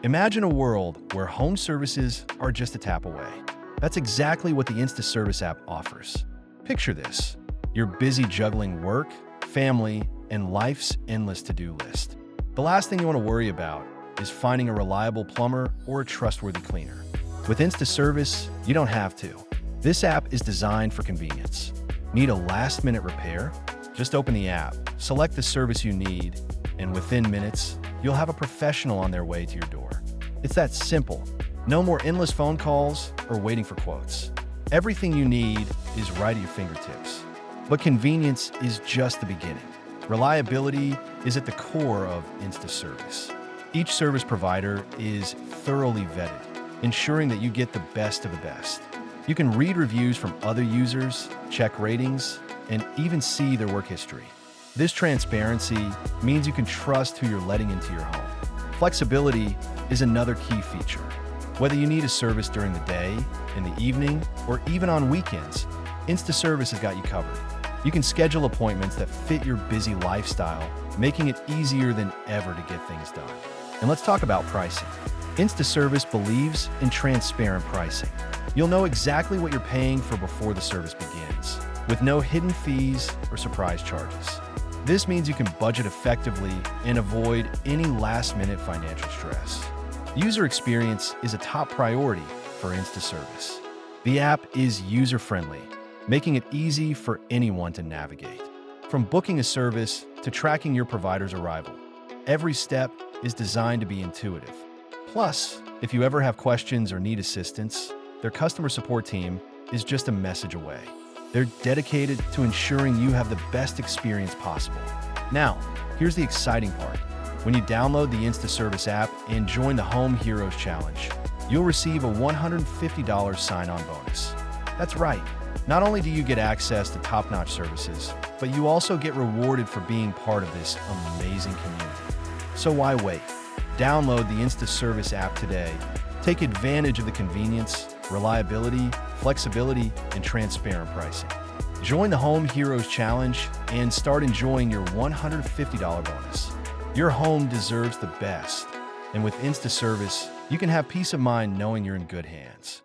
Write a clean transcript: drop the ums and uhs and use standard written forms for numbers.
Imagine a world where home services are just a tap away. That's exactly what the InstaService app offers. Picture this. You're busy juggling work, family, and life's endless to-do list. The last thing you want to worry about is finding a reliable plumber or a trustworthy cleaner. With InstaService, you don't have to. This app is designed for convenience. Need a last-minute repair? Just open the app, select the service you need, and within minutes, you'll have a professional on their way to your door. It's that simple. No more endless phone calls or waiting for quotes. Everything you need is right at your fingertips. But convenience is just the beginning. Reliability is at the core of InstaService. Each service provider is thoroughly vetted, ensuring that you get the best of the best. You can read reviews from other users, check ratings, and even see their work history. This transparency means you can trust who you're letting into your home. Flexibility is another key feature. Whether you need a service during the day, in the evening, or even on weekends, InstaService has got you covered. You can schedule appointments that fit your busy lifestyle, making it easier than ever to get things done. And let's talk about pricing. InstaService believes in transparent pricing. You'll know exactly what you're paying for before the service begins, with no hidden fees or surprise charges. This means you can budget effectively and avoid any last-minute financial stress. User experience is a top priority for InstaService. The app is user-friendly, making it easy for anyone to navigate. From booking a service to tracking your provider's arrival, every step is designed to be intuitive. Plus, if you ever have questions or need assistance, their customer support team is just a message away. They're dedicated to ensuring you have the best experience possible. Now, here's the exciting part. When you download the InstaService app and join the Home Heroes Challenge, you'll receive a $150 sign-on bonus. That's right. Not only do you get access to top-notch services, but you also get rewarded for being part of this amazing community. So why wait? Download the InstaService app today. Take advantage of the convenience, reliability, flexibility, and transparent pricing. Join the Home Heroes Challenge and start enjoying your $150 bonus. Your home deserves the best, and with InstaService, you can have peace of mind knowing you're in good hands.